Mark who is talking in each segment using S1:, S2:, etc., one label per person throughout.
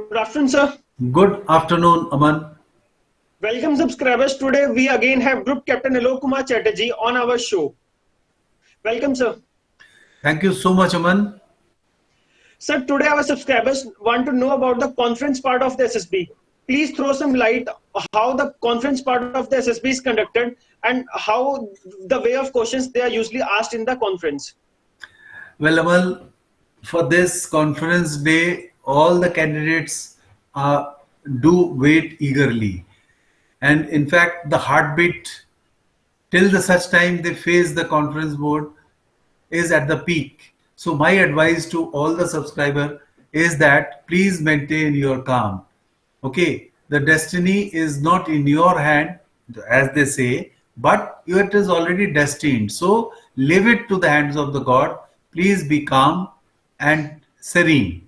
S1: Good afternoon, sir.
S2: Good afternoon, Aman.
S1: Welcome, subscribers. Today we again have Group Captain Alok Kumar Chatterjee on our show. Welcome, sir.
S2: Thank you so much, Aman.
S1: Sir, today our subscribers want to know about the conference part of the SSB. Please throw some light how the conference part of the SSB is conducted and how the way of questions they are usually asked in the conference.
S2: Well, Aman, for this conference day, all the candidates do wait eagerly. And in fact, the heartbeat till the such time they face the conference board is at the peak. So my advice to all the subscriber is that please maintain your calm. Okay, the destiny is not in your hand, as they say, but it is already destined. So leave it to the hands of the God. Please be calm and serene.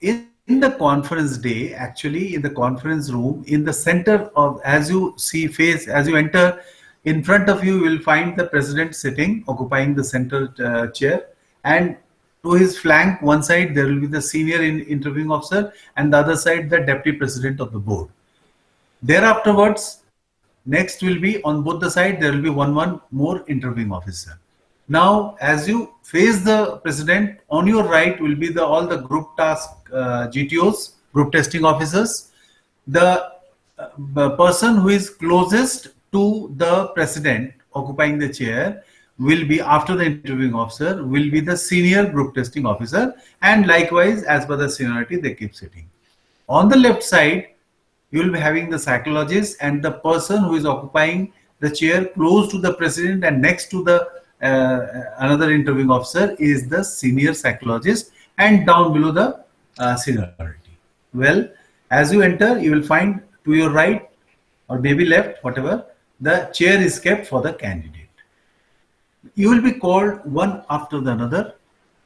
S2: In the conference day, actually in the conference room, in the center of, as you see face, as you enter, in front of you will find the president sitting occupying the center chair, and to his flank one side there will be the senior interviewing officer, and the other side the deputy president of the board. Thereafterwards, next will be on both the side there will be one more interviewing officer. Now, as you face the president, on your right will be the all the group task GTOs, group testing officers. The person who is closest to the president occupying the chair will be, after the interviewing officer, will be the senior group testing officer, and likewise as per the seniority they keep sitting. On the left side, you will be having the psychologist and the person who is occupying the chair close to the president, and next to the another interviewing officer is the senior psychologist, and down below the seniority. Well, as you enter, you will find to your right or maybe left, whatever, the chair is kept for the candidate. You will be called one after the another.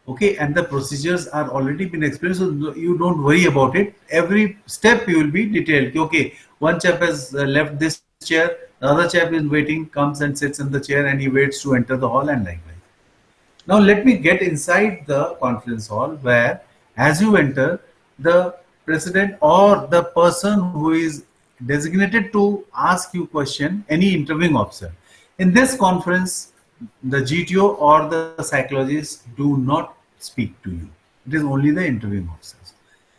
S2: Okay, and the procedures are already been explained, so you don't worry about it. Every step you will be detailed. Okay, one chap has left this chair, the other chap is waiting, comes and sits in the chair, and he waits to enter the hall, and likewise. Now let me get inside the conference hall, where as you enter, the president or the person who is designated to ask you question, any interviewing officer. In this conference, the GTO or the psychologist do not speak to you. It is only the interviewing officers.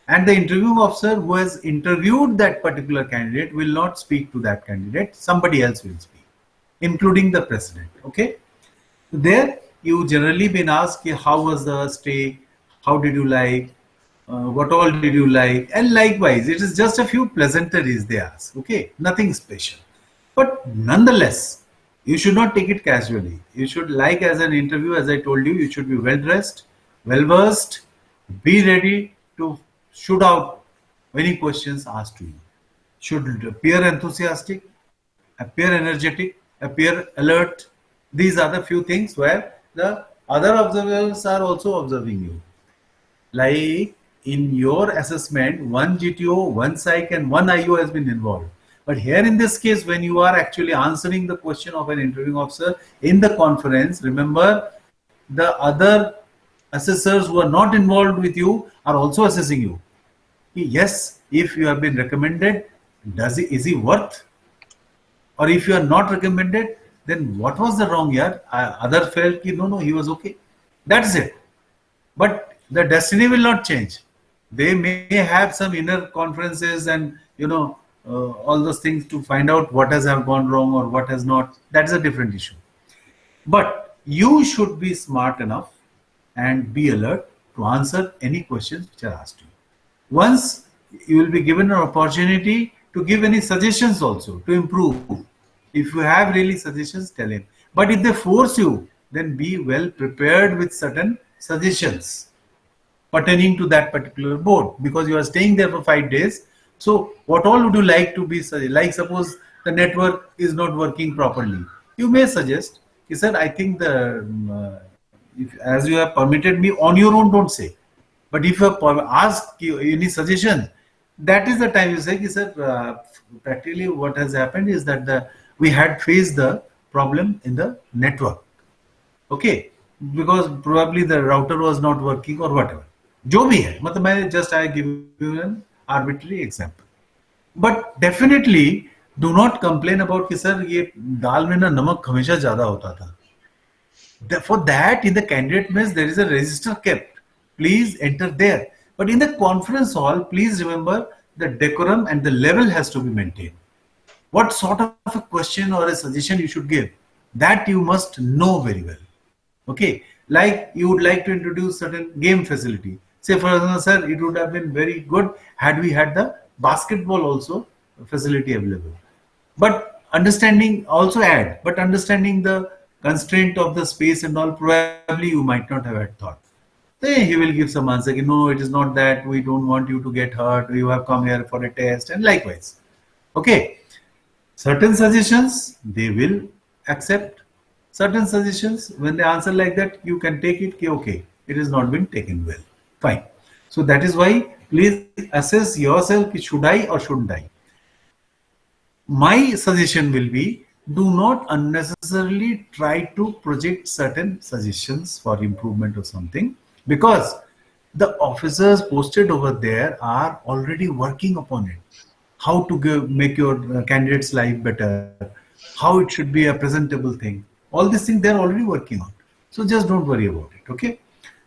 S2: And the interviewing officer who has interviewed that particular candidate will not speak to that candidate. Somebody else will speak, including the president. Okay. There you generally been asked, how was the stay? How did you like? What all did you like? And likewise, it is just a few pleasantries they ask. Okay. Nothing special. But nonetheless, you should not take it casually. You should, like as an interview, as I told you, you should be well dressed, well versed, be ready to shoot out any questions asked to you. Should appear enthusiastic, appear energetic, appear alert. These are the few things where the other observers are also observing you. Like in your assessment, one GTO, one psych, and one IO has been involved. But here in this case, when you are actually answering the question of an interviewing officer in the conference, remember the other assessors who are not involved with you are also assessing you. Yes, if you have been recommended, is he worth? Or if you are not recommended, then what was the wrong here? Other felt no, he was okay. That's it. But the destiny will not change. They may have some inner conferences and all those things to find out what has gone wrong or what has not. That is a different issue. But you should be smart enough and be alert to answer any questions which are asked to you. Once you will be given an opportunity to give any suggestions also to improve. If you have really suggestions, tell him. But if they force you, then be well prepared with certain suggestions pertaining to that particular board, because you are staying there for 5 days. So what all would you like to be suggested? Like suppose the network is not working properly. You may suggest, he said, I think as you have permitted me, on your own don't say. But if you have asked any suggestion, that is the time you say, sir, practically what has happened is that we had faced the problem in the network. Okay, because probably the router was not working or whatever. जो भी है, मतलब मैं just I give you an arbitrary example. But definitely do not complain about कि sir ये दाल में ना नमक हमेशा ज्यादा होता था. For that, in the candidate mails, there is a register kept. Please enter there. But in the conference hall, please remember the decorum and the level has to be maintained. What sort of a question or a suggestion you should give, that you must know very well. Okay, like you would like to introduce certain game facility. Say, for example, sir, it would have been very good had we had the basketball also facility available. But understanding also add, but understanding the constraint of the space and all, probably you might not have had thought. Then he will give some answer. No, it is not that. We don't want you to get hurt. You have come here for a test, and likewise. Okay, certain suggestions they will accept. Certain suggestions, when they answer like that, you can take it. Okay, it has not been taken well. Fine. So that is why please assess yourself. Should I or shouldn't I? My suggestion will be, do not unnecessarily try to project certain suggestions for improvement or something, because the officers posted over there are already working upon it. How to make your candidate's life better, how it should be a presentable thing. All these things they're already working on. So just don't worry about it. Okay.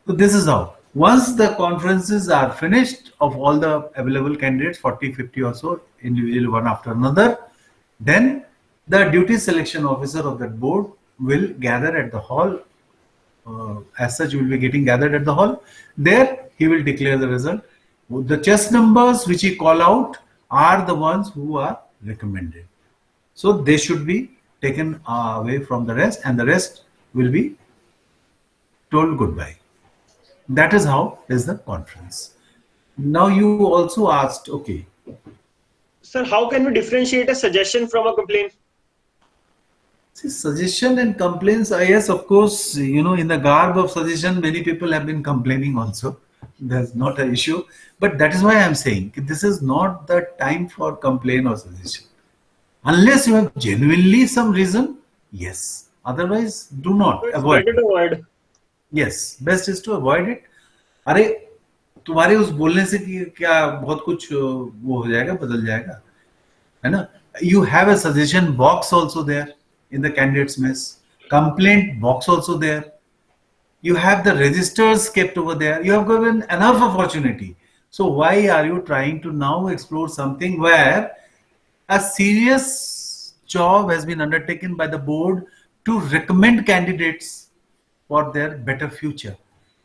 S2: So this is how. Once the conferences are finished of all the available candidates, 40, 50 or so, individually one after another, then the duty selection officer of that board will gather at the hall. As such, will be getting gathered at the hall. There, he will declare the result. The chess numbers which he call out are the ones who are recommended. So they should be taken away from the rest, and the rest will be told goodbye. That is how is the conference. Now you also asked, okay,
S1: Sir, how can we differentiate a suggestion from a complaint?
S2: see, suggestion and complaints, yes, of course, in the garb of suggestion, many people have been complaining also. That's not an issue. But that is why I'm saying this is not the time for complaint or suggestion. Unless you have genuinely some reason, yes. Otherwise, do not.
S1: So it's
S2: Avoid
S1: better
S2: it.
S1: to avoid.
S2: Yes, best is to avoid it. अरे तुम्हारे उस बोलने से क्या बहुत कुछ वो हो जाएगा, बदल जाएगा, है ना? You have a suggestion box also there in the candidates mess. Complaint box also there. You have the registers kept over there. You have given enough opportunity. So why are you trying to now explore something where a serious job has been undertaken by the board to recommend candidates for their better future?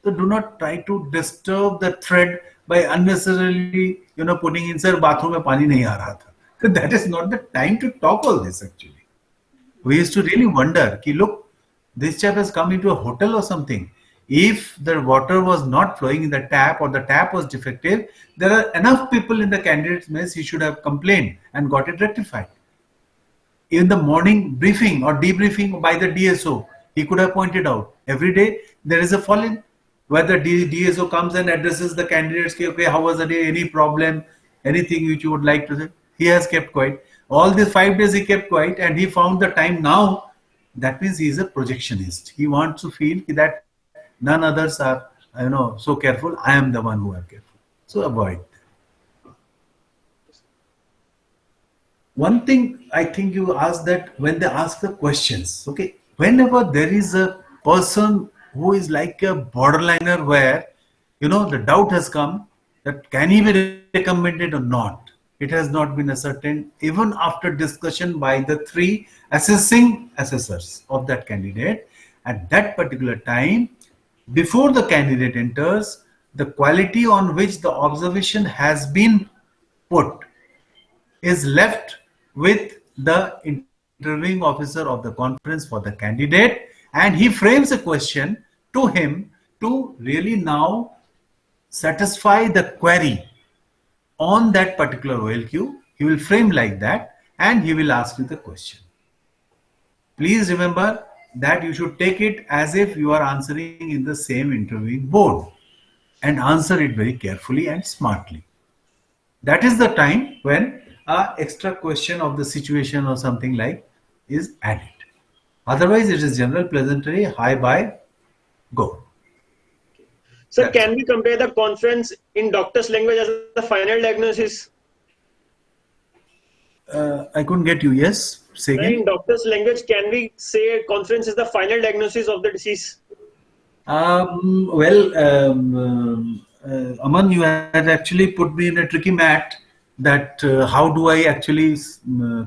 S2: So do not try to disturb the thread by unnecessarily, putting in, sir, bathroom mein pani nahi aa raha tha. So that is not the time to talk all this actually. We used to really wonder, ki, look, this chap has come into a hotel or something. If the water was not flowing in the tap or the tap was defective, there are enough people in the candidate's mess, he should have complained and got it rectified. In the morning briefing or debriefing by the DSO, he could have pointed out every day there is a fall-in. Whether DSO comes and addresses the candidates, okay, how was the day, any problem, anything which you would like to say, he has kept quiet. All these 5 days he kept quiet and he found the time now. That means he is a projectionist. He wants to feel that none others are, so careful. I am the one who are careful. So avoid. One thing I think you asked, that when they ask the questions, okay, whenever there is a person who is like a borderliner where, the doubt has come that can he be recommended or not, it has not been ascertained even after discussion by the 3 assessing assessors of that candidate at that particular time. Before the candidate enters, the quality on which the observation has been put is left with the interviewing officer of the conference for the candidate, and he frames a question to him to really now satisfy the query on that particular OLQ. He will frame like that and he will ask you the question. Please remember that you should take it as if you are answering in the same interviewing board and answer it very carefully and smartly. That is the time when a extra question of the situation or something like is added. Otherwise, it is general pleasantry, hi, bye, go.
S1: Sir, can we compare the conference in doctor's language as the final diagnosis?
S2: I couldn't get you. Yes, say
S1: In
S2: again.
S1: doctor's language, can we say conference is the final diagnosis of the disease?
S2: Aman, you had actually put me in a tricky mat that how do I actually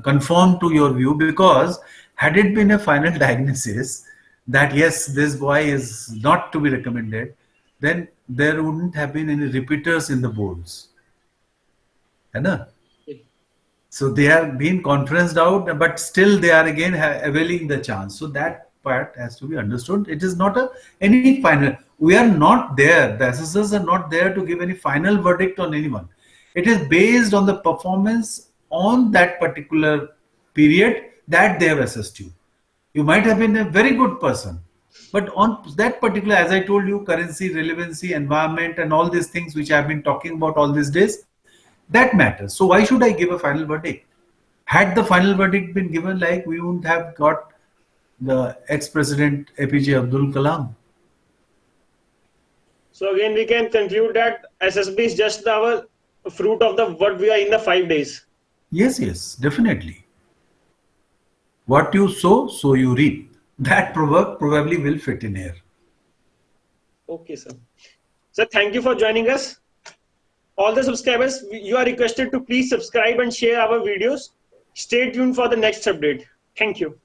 S2: conform to your view? Because had it been a final diagnosis that yes, this boy is not to be recommended, then there wouldn't have been any repeaters in the boards. है ना? So they have been conferenced out, but still they are again availing the chance. So that part has to be understood. It is not any final. We are not there. The assessors are not there to give any final verdict on anyone. It is based on the performance on that particular period that they have assessed you. You might have been a very good person, but on that particular, as I told you, currency, relevancy, environment, and all these things which I have been talking about all these days, that matters. So why should I give a final verdict? Had the final verdict been given, like we wouldn't have got the ex-president APJ Abdul Kalam.
S1: So again, we can conclude that SSB is just our fruit of the what we are in the 5 days.
S2: Yes, yes, definitely. What you sow, so you reap. That proverb probably will fit in here.
S1: Okay, sir. Sir, thank you for joining us. All the subscribers, you are requested to please subscribe and share our videos. Stay tuned for the next update. Thank you.